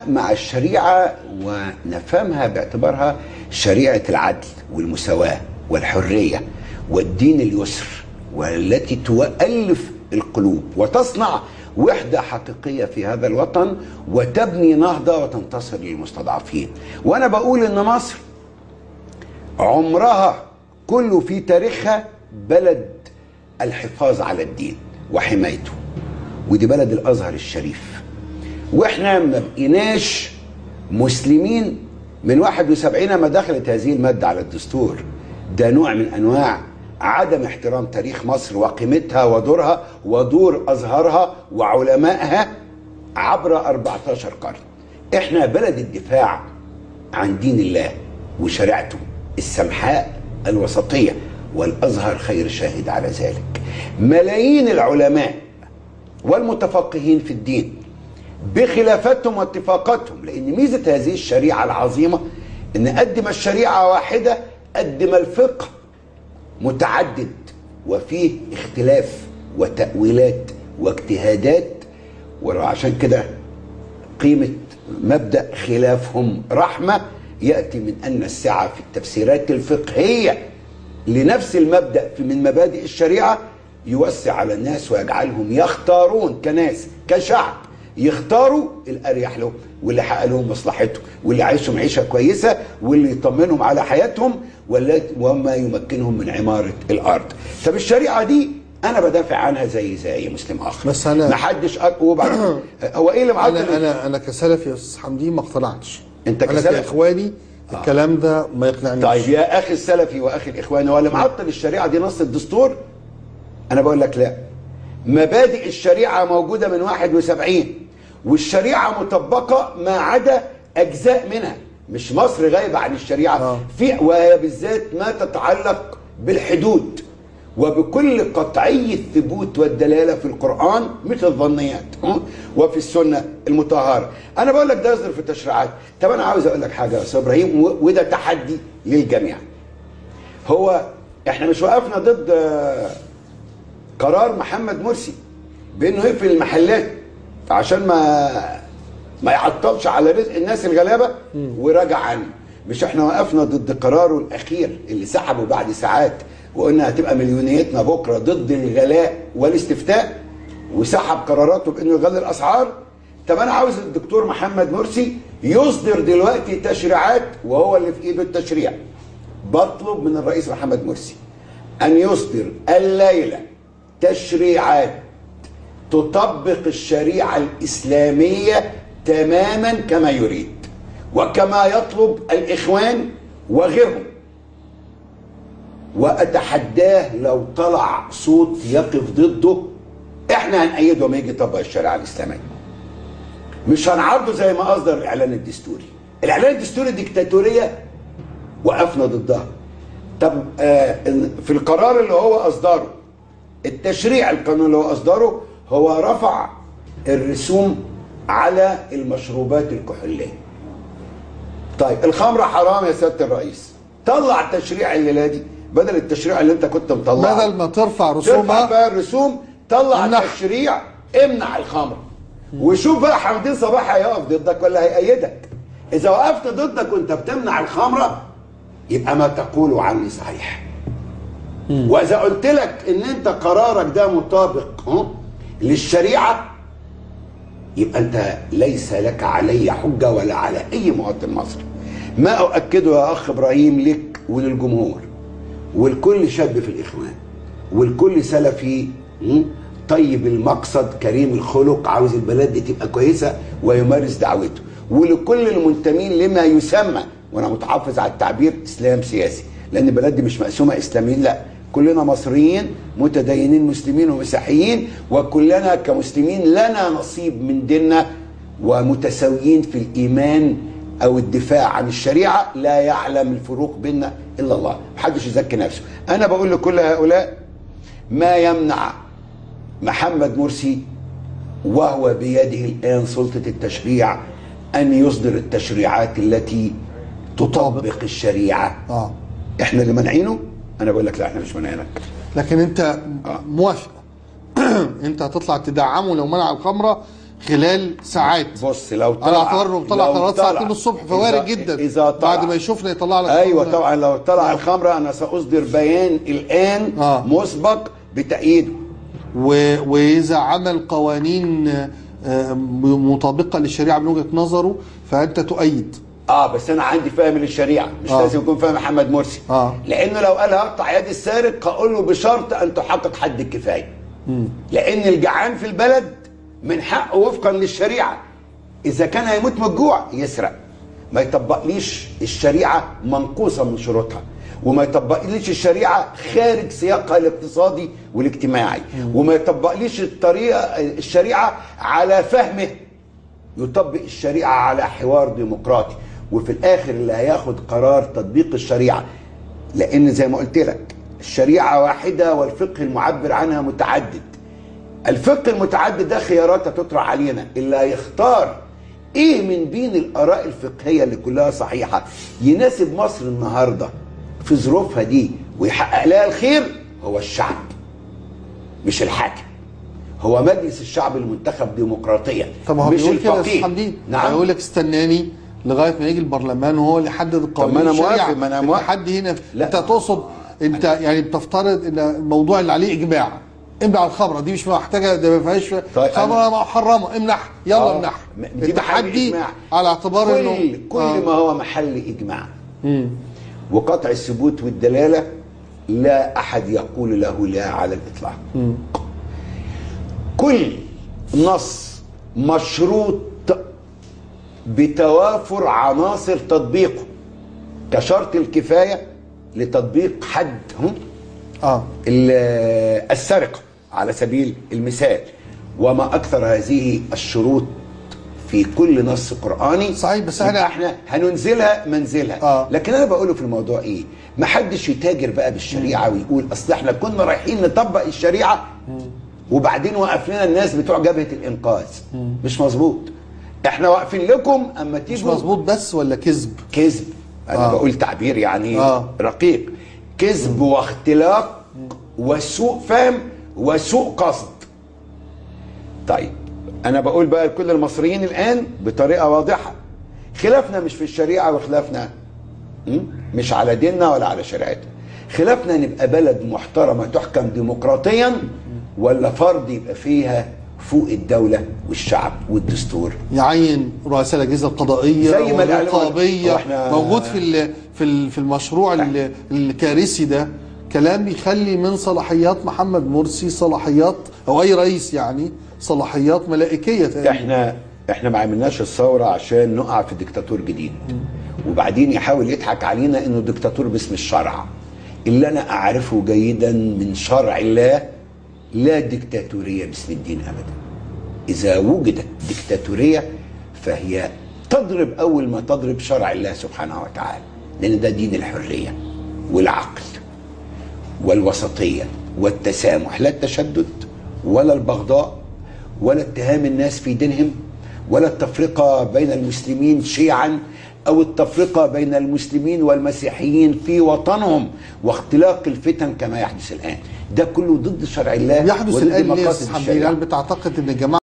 مع الشريعة ونفهمها باعتبارها شريعة العدل والمساواة والحرية والدين اليسر، والتي تؤلف القلوب وتصنع وحدة حقيقية في هذا الوطن وتبني نهضة وتنتصر للمستضعفين. وأنا بقول إن مصر عمرها كله في تاريخها بلد الحفاظ على الدين وحمايته، ودي بلد الأزهر الشريف، واحنا ما بقيناش مسلمين من 71 ما دخلت هذه المادة على الدستور. ده نوع من أنواع عدم احترام تاريخ مصر وقيمتها ودورها ودور أزهرها وعلمائها عبر 14 قرن. احنا بلد الدفاع عن دين الله وشريعته السمحاء الوسطية، والأزهر خير شاهد على ذلك. ملايين العلماء والمتفقهين في الدين بخلافاتهم واتفاقاتهم، لأن ميزة هذه الشريعة العظيمة إن قد ما الشريعة واحدة قد ما الفقه متعدد وفيه اختلاف وتأويلات واجتهادات. وعشان كده قيمة مبدأ خلافهم رحمة يأتي من أن السعة في التفسيرات الفقهية لنفس المبدأ من مبادئ الشريعة يوسع على الناس ويجعلهم يختارون كناس كشعب، يختاروا الأريح لهم واللي حقق لهم مصلحتهم واللي عايشهم عيشة كويسة واللي يطمنهم على حياتهم وما يمكنهم من عمارة الأرض. طب الشريعة دي أنا بدافع عنها زي أي مسلم آخر، بس أنا ما حدش وبعدين هو إيه اللي معطل؟ أنا كسلفي يا أستاذ حمدين ما اقتنعتش. أنت كسلفي؟ أنا كإخواني الكلام ده ما يقنعنيش. طيب يا أخي السلفي وأخي الإخواني، هو اللي معطل الشريعة دي نص الدستور؟ أنا بقول لك لا، مبادئ الشريعة موجودة من 71 والشريعة مطبقة ما عدا أجزاء منها، مش مصر غايبة عن الشريعة في وهي بالذات ما تتعلق بالحدود وبكل قطعي الثبوت والدلالة في القرآن مثل الظنيات وفي السنة المطهرة. أنا بقول لك ده يصدر في التشريعات. طب أنا عاوز أقول لك حاجة يا أستاذ إبراهيم وده تحدي للجميع. هو إحنا مش وقفنا ضد قرار محمد مرسي بأنه يقفل المحلات عشان ما يعطلش على رزق الناس الغلابة وراجع عنه. مش احنا وقفنا ضد قراره الأخير اللي سحبه بعد ساعات وقلنا هتبقى مليونيتنا بكرة ضد الغلاء والاستفتاء وسحب قراراته بأنه يغلي الأسعار؟ طب أنا عاوز الدكتور محمد مرسي يصدر دلوقتي تشريعات وهو اللي في إيده التشريع. بطلب من الرئيس محمد مرسي أن يصدر الليلة تشريعات تطبق الشريعة الإسلامية تماما كما يريد وكما يطلب الإخوان وغيرهم، وأتحداه لو طلع صوت يقف ضده احنا هنأيده وما يجي يطبق الشريعة الإسلامية. مش هنعرضه زي ما أصدر الإعلان الدستوري. الإعلان الدستوري ديكتاتورية وقفنا ضدها. طب في القرار اللي هو أصدره التشريع القانون اللي هو أصدره هو رفع الرسوم على المشروبات الكحولية. طيب الخمرة حرام يا سيادة الرئيس، طلع التشريع الليلة دي بدل التشريع اللي انت كنت مطلعه، بدل ما ترفع رسومها ترفع بقى الرسوم، طلع التشريع امنع الخمرة وشوف بقى حمدين صباح هيقف ضدك ولا هيأيدك. إذا وقفت ضدك وانت بتمنع الخمرة يبقى ما تقوله عني صحيح. وإذا قلت لك إن أنت قرارك ده مطابق للشريعة يبقى أنت ليس لك علي حجة ولا على أي مواطن مصري. ما أؤكده يا أخ إبراهيم لك وللجمهور ولكل شاب في الإخوان ولكل سلفي طيب المقصد كريم الخلق عاوز البلد دي تبقى كويسة ويمارس دعوته، ولكل المنتمين لما يسمى، وأنا متحفظ على التعبير إسلام سياسي لأن البلد دي مش مقسومة إسلاميين، لا كلنا مصريين متدينين مسلمين ومسيحيين وكلنا كمسلمين لنا نصيب من ديننا ومتساويين في الإيمان أو الدفاع عن الشريعة، لا يعلم الفروق بيننا إلا الله، محدش يزكي نفسه. أنا بقول لكل هؤلاء ما يمنع محمد مرسي وهو بيده الآن سلطة التشريع أن يصدر التشريعات التي تطبق الشريعة. إحنا اللي منعينه؟ أنا بقول لك لا إحنا مش منعينك. لكن أنت موافق أنت هتطلع تدعمه لو منع الخمرة خلال ساعات. بص لو طلع على اعتبار انه طلع قرارات الساعه 2 الصبح فوارد جدا إذا طلع بعد ما يشوفنا يطلع لك. ايوه طبعا لو طلع الخمره انا ساصدر بيان الان مسبق بتأييده. واذا عمل قوانين مطابقه للشريعه من وجهه نظره فانت تؤيد. بس انا عندي فهم للشريعه، مش لازم يكون فاهم محمد مرسي. لانه لو قال هقطع يد السارق هقول له بشرط ان تحقق حد الكفايه. لان الجعان في البلد من حقه وفقا للشريعه اذا كان هيموت من الجوع يسرق، ما يطبقليش الشريعه منقوصه من شروطها، وما يطبقليش الشريعه خارج سياقها الاقتصادي والاجتماعي، وما يطبقليش الشريعه على فهمه، يطبق الشريعه على حوار ديمقراطي. وفي الاخر اللي هياخد قرار تطبيق الشريعه، لان زي ما قلت لك الشريعه واحده والفقه المعبر عنها متعدد. الفقه المتعدد ده خيارات هتطرح علينا، اللي هيختار ايه من بين الاراء الفقهيه اللي كلها صحيحه يناسب مصر النهارده في ظروفها دي ويحقق لها الخير هو الشعب مش الحاكم. هو مجلس الشعب المنتخب ديمقراطيا مش الفقيه. نعم هيقول لك استناني لغايه ما يجي البرلمان وهو اللي يحدد القوانين. طب ما انا موافق. حد هنا لا. انت تقصد انت يعني بتفترض ان الموضوع اللي عليه اجماع، امنع الخمره دي مش محتاجه، ده ما فيهاش خمره محرمه، امنح يلا امنح. التحدي على اعتبار انه كل ما هو محل اجماع وقطع الثبوت والدلاله لا احد يقول له لا على الاطلاق. كل نص مشروط بتوافر عناصر تطبيقه كشرط الكفايه لتطبيق حد السرقه على سبيل المثال، وما اكثر هذه الشروط في كل نص قرآني. صحيح، بس احنا هننزلها منزلها. لكن انا بقوله في الموضوع ايه، ما حدش يتاجر بقى بالشريعه ويقول اصل احنا كنا رايحين نطبق الشريعه وبعدين وقف لنا الناس بتوع جبهه الانقاذ. مش مظبوط. احنا واقفين لكم اما تيجوا. مش مظبوط بس ولا كذب؟ كذب. انا بقول تعبير يعني رقيق. كذب واختلاق وسوء فهم وسوء قصد. طيب انا بقول بقى لكل المصريين الان بطريقه واضحه، خلافنا مش في الشريعه وخلافنا مش على ديننا ولا على شريعتنا. خلافنا نبقى بلد محترمه تحكم ديمقراطيا ولا فرد يبقى فيها فوق الدوله والشعب والدستور، يعين رؤساء الاجهزه القضائيه زي ما والرقابيه موجود في المشروع الكارثي ده. كلام يخلي من صلاحيات محمد مرسي صلاحيات او اي رئيس يعني صلاحيات ملائكيه تقريبا. احنا ما عملناش الثوره عشان نقع في ديكتاتور جديد وبعدين يحاول يضحك علينا انه ديكتاتور باسم الشرع. اللي انا اعرفه جيدا من شرع الله لا ديكتاتوريه باسم الدين ابدا. اذا وجدت ديكتاتوريه فهي تضرب اول ما تضرب شرع الله سبحانه وتعالى، لان ده دين الحريه والعقل والوسطيه والتسامح، لا التشدد ولا البغضاء ولا اتهام الناس في دينهم ولا التفرقه بين المسلمين شيعا او التفرقه بين المسلمين والمسيحيين في وطنهم واختلاق الفتن كما يحدث الان. ده كله ضد شرع الله يحدث الان ليه؟ هل بتعتقد ان الجماعه